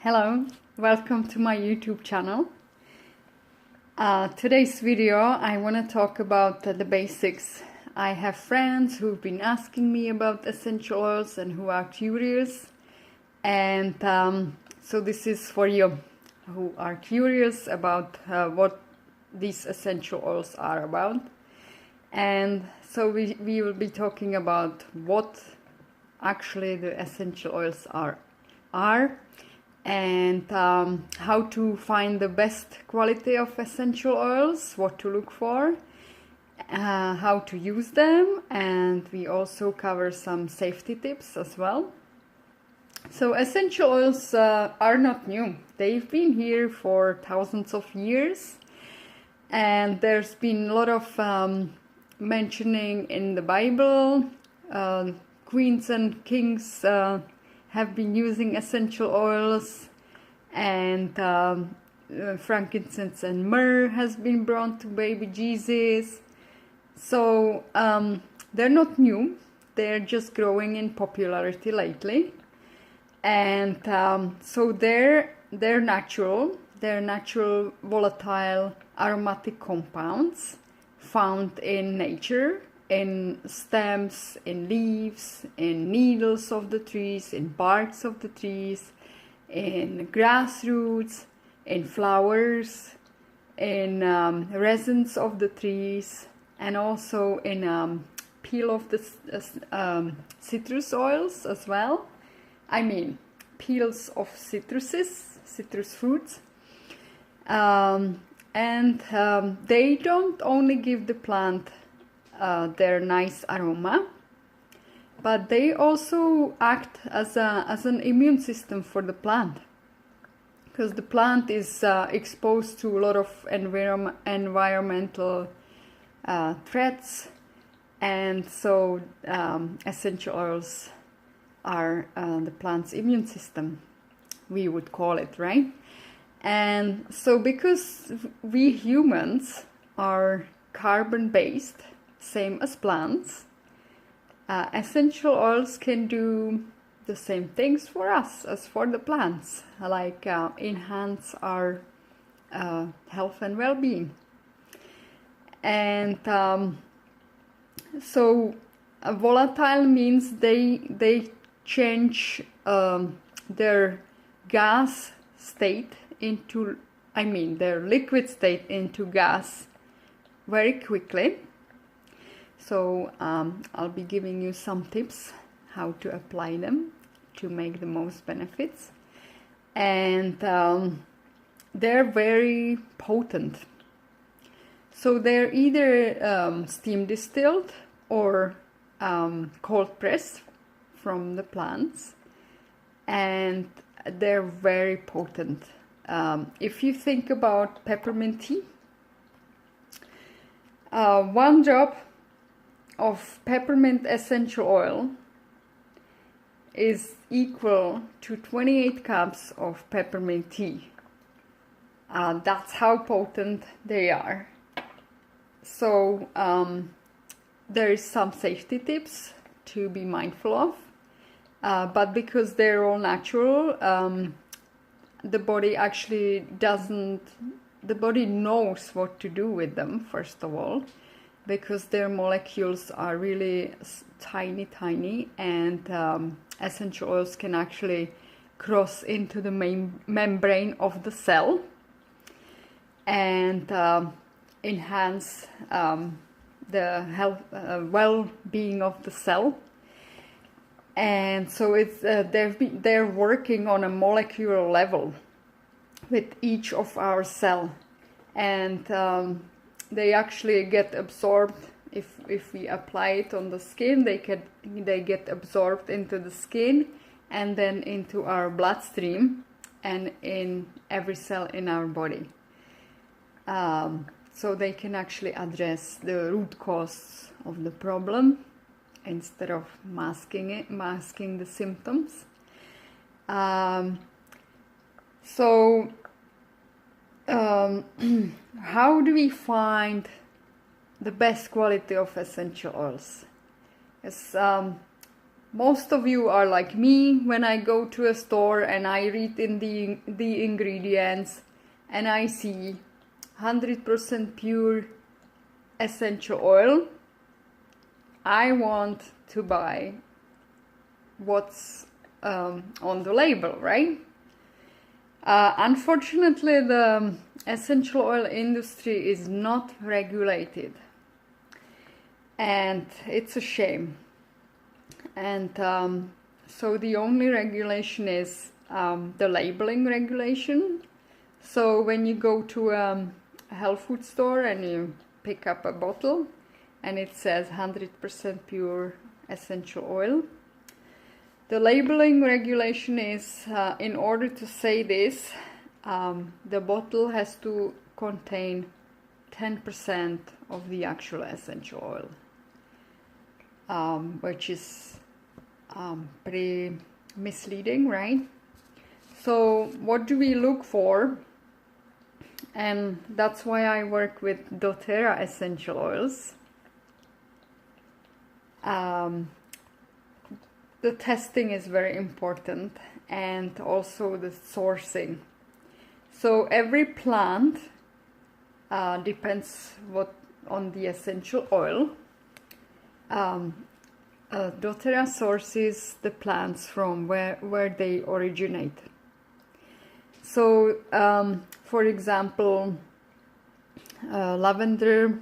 Hello, welcome to my YouTube channel. Today's video I want to talk about the basics. I have friends who've been asking me about essential oils and who are curious, and so this is for you who are curious about what these essential oils are about. And so we will be talking about what actually the essential oils are and how to find the best quality of essential oils, what to look for, how to use them, and we also cover some safety tips as well. So essential oils are not new. They've been here for thousands of years, and there's been a lot of mentioning in the Bible. Queens and kings have been using essential oils, and frankincense and myrrh has been brought to baby Jesus. So they're not new, they're just growing in popularity lately. And so they're natural volatile aromatic compounds found in nature, in stems, in leaves, in needles of the trees, in barks of the trees, in grass roots, in flowers, in resins of the trees, and also in peel of the citrus oils as well. I mean, peels of citrus fruits. And they don't only give the plant their nice aroma, but they also act as an immune system for the plant, because the plant is exposed to a lot of environmental threats, and so essential oils are the plant's immune system, we would call it, right? And so because we humans are carbon-based, same as plants, essential oils can do the same things for us as for the plants, like enhance our health and well-being. And so volatile means they change their gas state into, their liquid state into gas very quickly. So I'll be giving you some tips how to apply them to make the most benefits. And they're very potent. So they're either steam distilled or cold pressed from the plants, and they're very potent. If you think about peppermint tea, one drop of peppermint essential oil is equal to 28 cups of peppermint tea. That's how potent they are. So there is some safety tips to be mindful of, but because they're all natural, the body actually the body knows what to do with them, first of all, because their molecules are really tiny, and essential oils can actually cross into the main membrane of the cell and enhance the health, well-being of the cell. And so it's they're working on a molecular level with each of our cell, and they actually get absorbed. If we apply it on the skin, they get absorbed into the skin and then into our bloodstream and in every cell in our body. So they can actually address the root cause of the problem instead of masking the symptoms. So how do we find the best quality of essential oils? Yes, most of you are like me. When I go to a store and I read in the ingredients and I see 100% pure essential oil, I want to buy what's on the label, right? Unfortunately, the essential oil industry is not regulated, and it's a shame. And so the only regulation is the labeling regulation. So when you go to a health food store and you pick up a bottle and it says 100% pure essential oil, the labeling regulation is, in order to say this, the bottle has to contain 10% of the actual essential oil, which is pretty misleading, right? So what do we look for? And that's why I work with doTERRA essential oils. The testing is very important, and also the sourcing. So every plant depends on the essential oil. doTERRA sources the plants from where they originate. So, for example, lavender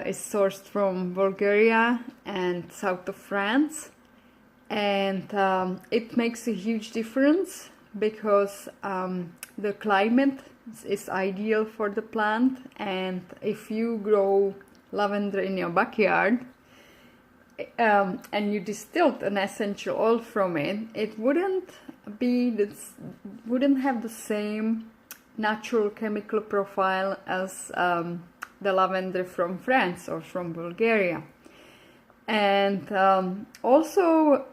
is sourced from Bulgaria and south of France, and it makes a huge difference because the climate is ideal for the plant, and if you grow lavender in your backyard and you distilled an essential oil from it, it wouldn't have the same natural chemical profile as the lavender from France or from Bulgaria. And also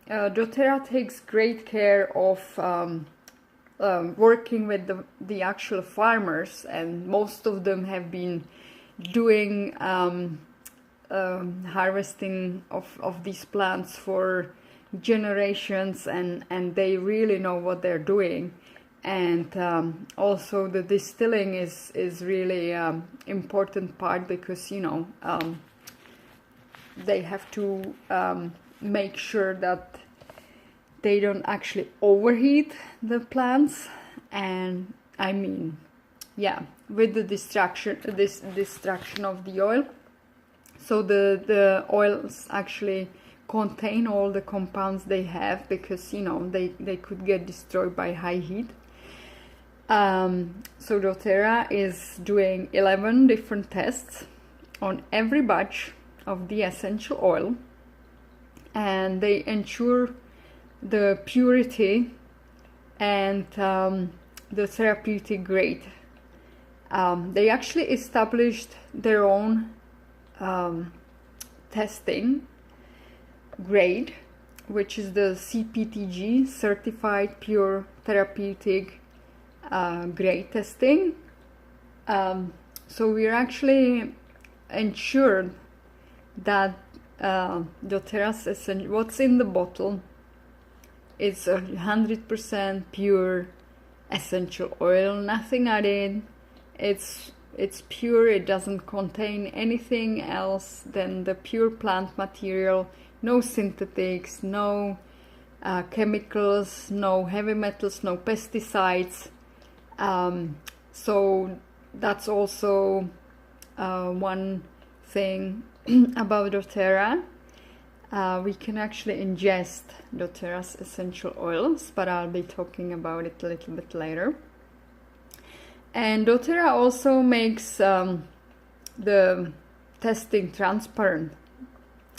doTERRA takes great care of working with the actual farmers, and most of them have been doing harvesting of these plants for generations, and they really know what they're doing. And also the distilling is really important part, because they have to make sure that they don't actually overheat the plants, and I mean, yeah, with the destruction of the oil. So the oils actually contain all the compounds they have, because they could get destroyed by high heat. So doTERRA is doing 11 different tests on every batch of the essential oil, and they ensure the purity and the therapeutic grade. They actually established their own testing grade, which is the CPTG, Certified Pure Therapeutic grade testing. So we're actually ensured that doTERRA's what's in the bottle is 100% pure essential oil, nothing added. It's pure. It doesn't contain anything else than the pure plant material. No synthetics, no chemicals, no heavy metals, no pesticides. So that's also one thing about doTERRA. We can actually ingest doTERRA's essential oils, but I'll be talking about it a little bit later. And doTERRA also makes the testing transparent.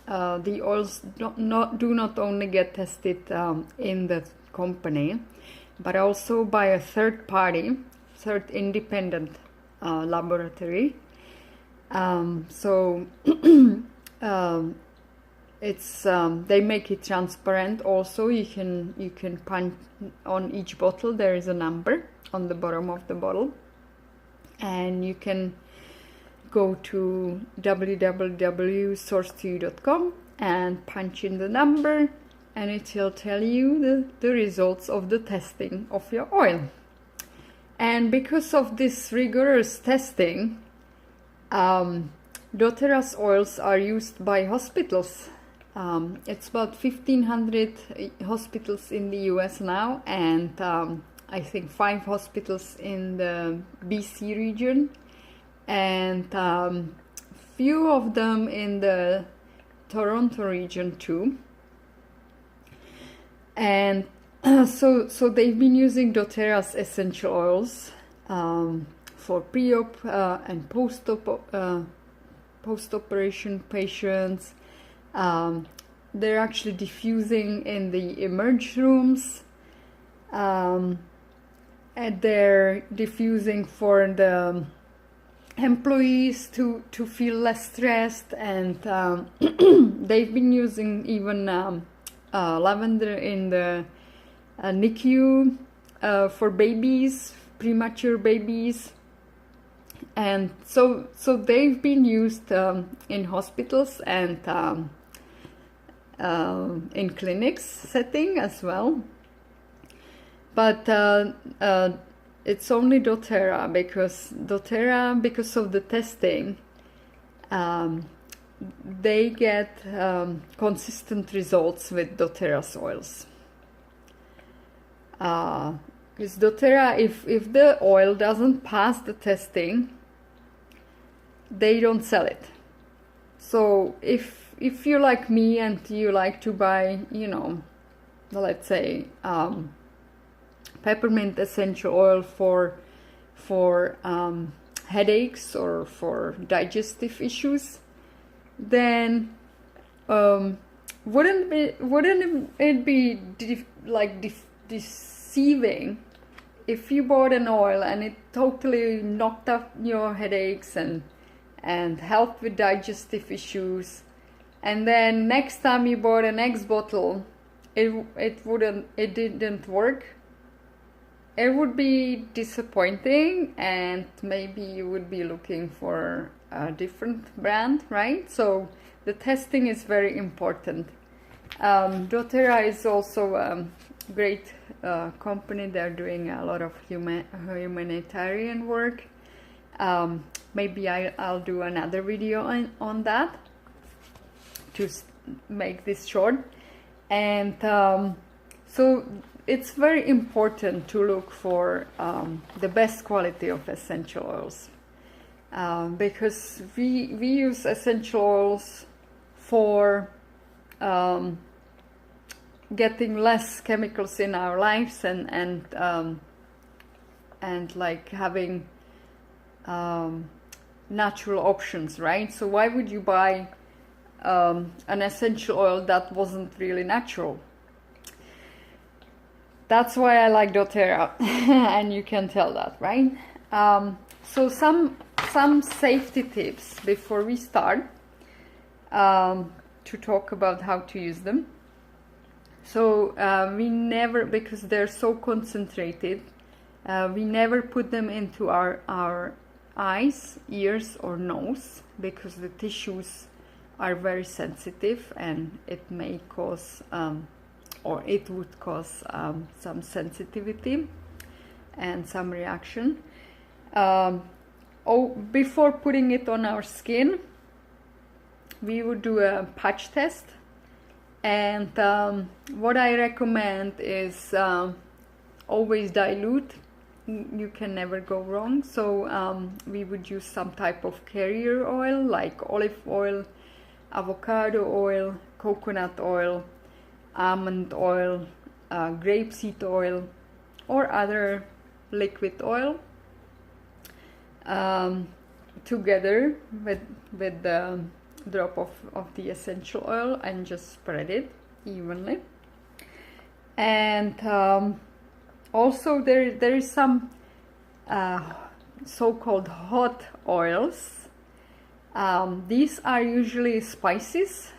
The oils do not only get tested in the company, but also by a third independent laboratory. So it's they make it transparent. Also, you can punch on each bottle. There is a number on the bottom of the bottle, and you can go to www.source2u.com and punch in the number, and it will tell you the results of the testing of your oil. And because of this rigorous testing, doTERRA's oils are used by hospitals. It's about 1,500 hospitals in the US now, and I think 5 hospitals in the BC region, and few of them in the Toronto region too. And so they've been using doTERRA's essential oils for pre-op and post-operation patients. They're actually diffusing in the emerge rooms, and they're diffusing for the employees to feel less stressed, and they've been using even lavender in the NICU for babies, premature babies. And so they've been used in hospitals and in clinics setting as well. But it's only doTERRA, because of the testing, they get consistent results with doTERRA's oils. Because doTERRA, if the oil doesn't pass the testing, they don't sell it. So if you're like me and you like to buy, let's say peppermint essential oil for headaches or for digestive issues, then wouldn't it be deceiving if you bought an oil and it totally knocked out your headaches and helped with digestive issues, and then next time you bought an next bottle, it didn't work? It would be disappointing, and maybe you would be looking for a different brand, right? So the testing is very important. doTERRA is also a great company. They're doing a lot of humanitarian work. Maybe I'll do another video on that to make this short. And so it's very important to look for the best quality of essential oils, because we use essential oils for getting less chemicals in our lives and like having natural options, right? So why would you buy an essential oil that wasn't really natural? That's why I like doTERRA, and you can tell that, right? So some safety tips before we start to talk about how to use them. So we never, because they're so concentrated, we never put them into our eyes, ears, or nose, because the tissues are very sensitive, and it may cause or it would cause some sensitivity and some reaction. Before putting it on our skin, we would do a patch test, and what I recommend is always dilute. You can never go wrong. So we would use some type of carrier oil like olive oil, avocado oil, coconut oil, almond oil, grapeseed oil, or other liquid oil together with the drop of the essential oil, and just spread it evenly. And also there is some so-called hot oils. These are usually spices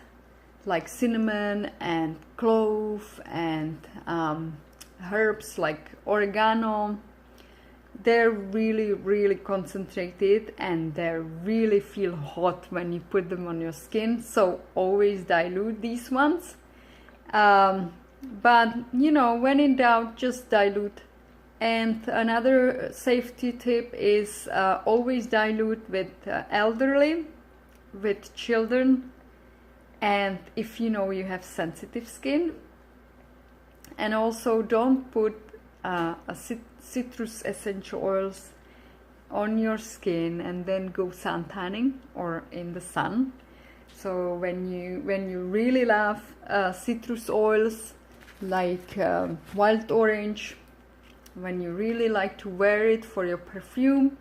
like cinnamon and clove and herbs like oregano. they're really, really concentrated, and they really feel hot when you put them on your skin. So always dilute these ones. But you know, when in doubt, just dilute. And another safety tip is always dilute with elderly, with children, and if you know you have sensitive skin. And also don't put citrus essential oils on your skin and then go sun tanning or in the sun. So when you really love citrus oils like wild orange, when you really like to wear it for your perfume,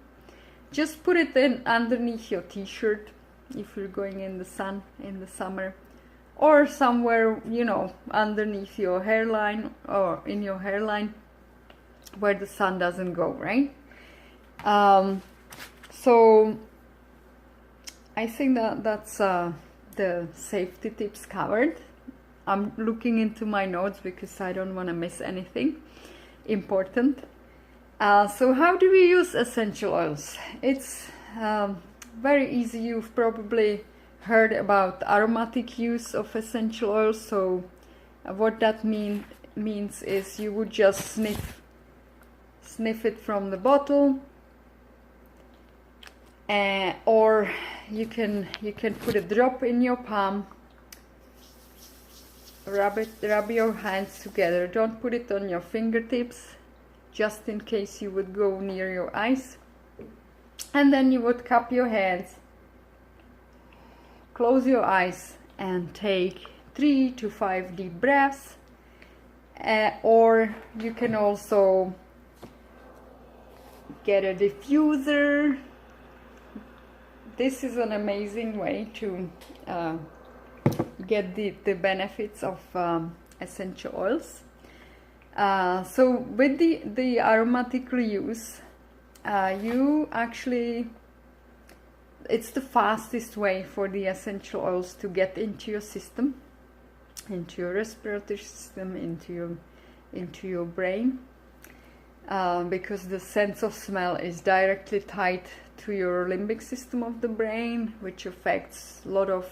just put it in underneath your t-shirt if you're going in the sun in the summer, or somewhere, you know, underneath your hairline or in your hairline where the sun doesn't go, right? So I think that's the safety tips covered. I'm looking into my notes because I don't want to miss anything important. So how do we use essential oils? It's very easy. You've probably heard about aromatic use of essential oils. So what that means is you would just sniff it from the bottle, or you can put a drop in your palm, rub your hands together. Don't put it on your fingertips, just in case you would go near your eyes. And then you would cup your hands, close your eyes, and take 3 to 5 deep breaths. Or you can also get a diffuser. This is an amazing way to get the benefits of essential oils. So with the aromatic reuse, you actually, it's the fastest way for the essential oils to get into your system, into your respiratory system, into your brain, because the sense of smell is directly tied to your limbic system of the brain, which affects a lot of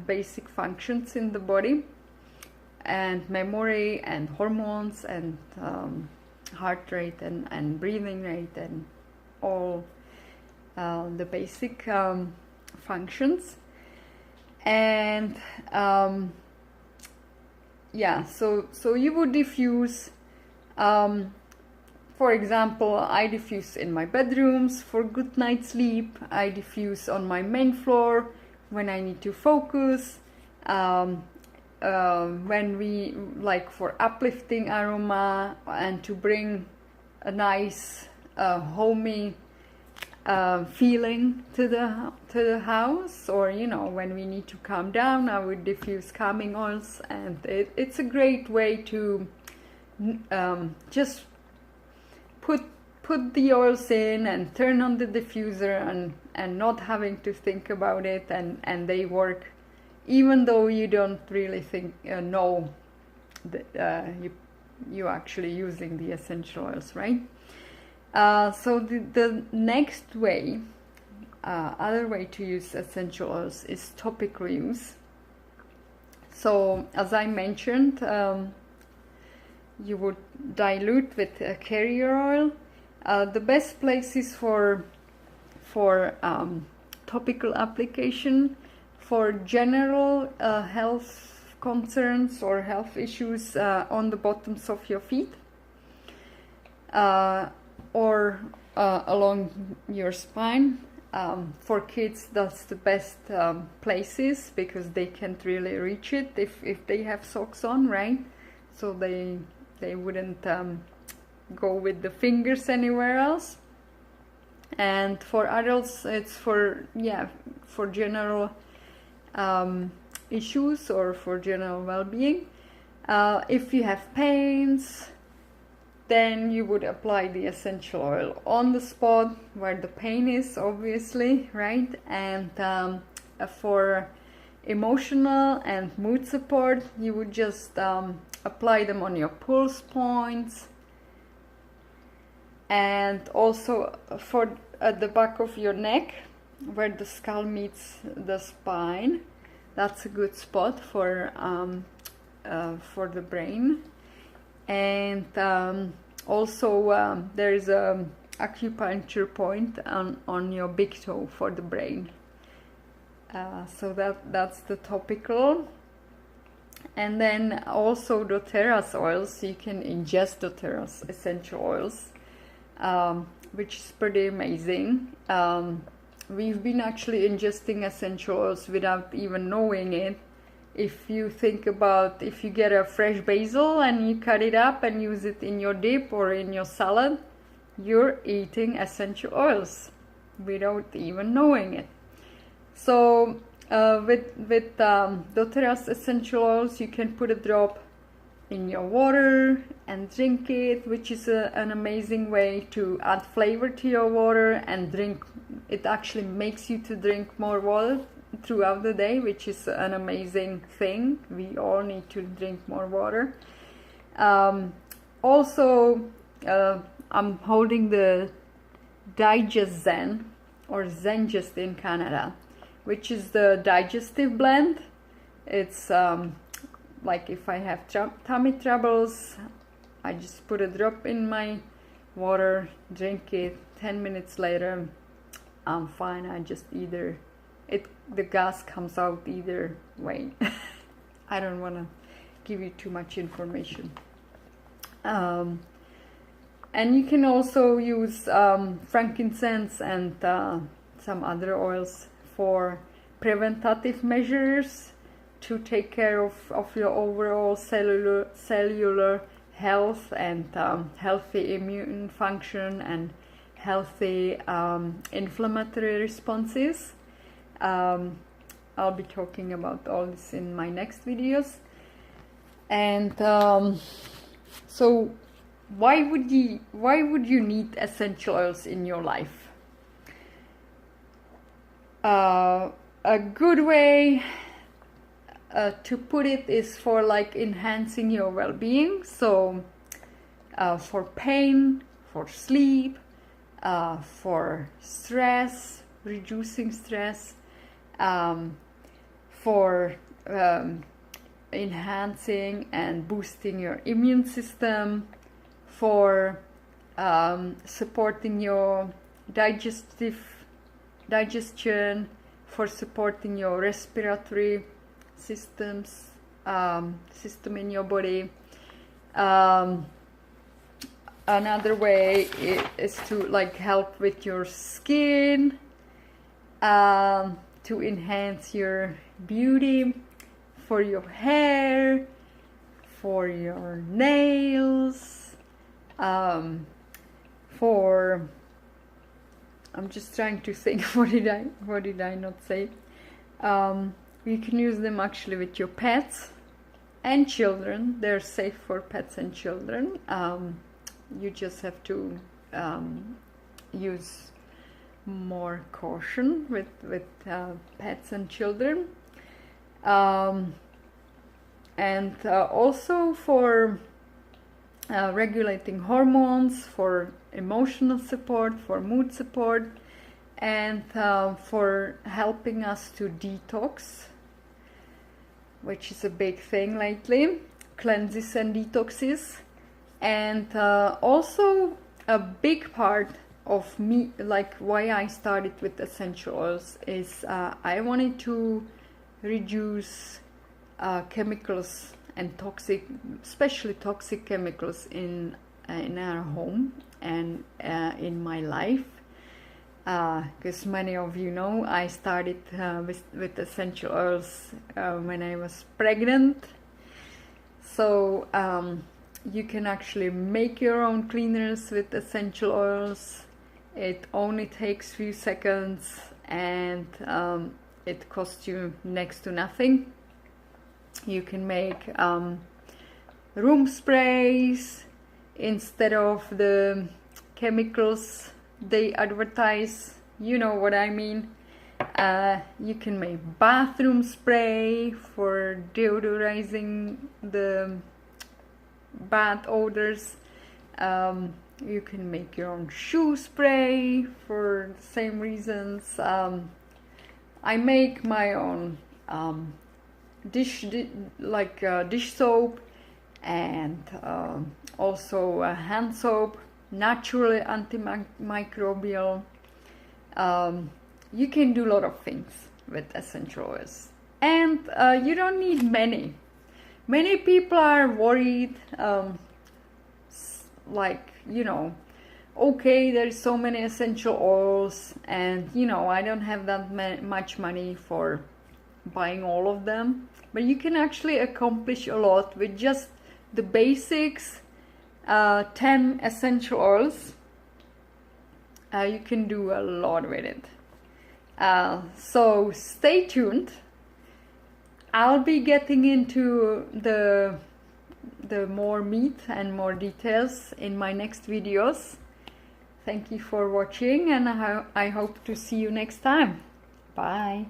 basic functions in the body, and memory and hormones and heart rate and breathing rate and all the basic functions. And yeah, so you would diffuse. For example, I diffuse in my bedrooms for good night's sleep. I diffuse on my main floor when I need to focus. When we like for uplifting aroma and to bring a nice homey feeling to the house, or you know, when we need to calm down, I would diffuse calming oils, and it's a great way to just put the oils in and turn on the diffuser and not having to think about it, and they work even though you don't really know that you actually using the essential oils, right? So the next way, other way to use essential oils is topical use. So as I mentioned, you would dilute with a carrier oil. The best places for topical application for general health concerns or health issues on the bottoms of your feet, or along your spine. For kids, that's the best places, because they can't really reach it if they have socks on, right? So they wouldn't go with the fingers anywhere else. And for adults, it's for general issues or for general well-being. If you have pains, then you would apply the essential oil on the spot where the pain is, obviously, right? And for emotional and mood support, you would just apply them on your pulse points and also for at the back of your neck where the skull meets the spine. That's a good spot for the brain. And also there is a acupuncture point on your big toe for the brain. So that's the topical. And then also doTERRA's oils. You can ingest doTERRA's essential oils, which is pretty amazing. We've been actually ingesting essential oils without even knowing it. If you think about, if you get a fresh basil and you cut it up and use it in your dip or in your salad, you're eating essential oils without even knowing it. So with doTERRA's essential oils, you can put a drop in your water and drink it, which is an amazing way to add flavor to your water and drink. It actually makes you to drink more water throughout the day, which is an amazing thing. We all need to drink more water. Also, I'm holding the Digest Zen, or Zengest in Canada, which is the digestive blend. It's like if I have tummy troubles, I just put a drop in my water, drink it, 10 minutes later I'm fine. I just the gas comes out either way. I don't want to give you too much information. And you can also use frankincense and some other oils for preventative measures to take care of your overall cellular health and healthy immune function and healthy inflammatory responses. I'll be talking about all this in my next videos. And so why would you need essential oils in your life? A good way to put it is for like enhancing your well-being. So for pain, for sleep, for stress, reducing stress, for enhancing and boosting your immune system, for supporting your digestion, for supporting your respiratory system in your body. Another way is to like help with your skin, to enhance your beauty, for your hair, for your nails, for, I'm just trying to think, what did I not say? You can use them actually with your pets and children. They're safe for pets and children. You just have to use more caution with pets and children. And also for regulating hormones, for emotional support, for mood support, and for helping us to detox, which is a big thing lately, cleanses and detoxes. And also a big part of me, like why I started with essential oils, is I wanted to reduce chemicals and toxic, especially toxic chemicals in our home and in my life. Because many of you know, I started with essential oils when I was pregnant. So you can actually make your own cleaners with essential oils. It only takes few seconds and it costs you next to nothing. You can make room sprays instead of the chemicals they advertise. You know what I mean. You can make bathroom spray for deodorizing the bad odors. You can make your own shoe spray for the same reasons. I make my own dish soap, and also hand soap, naturally antimicrobial. You can do a lot of things with essential oils, and you don't need many. Many people are worried, like, you know, okay, there's so many essential oils, and you know, I don't have that much money for buying all of them. But you can actually accomplish a lot with just the basics. 10 essential oils. You can do a lot with it. So stay tuned. I'll be getting into the more meat and more details in my next videos. Thank you for watching, and I hope to see you next time. Bye.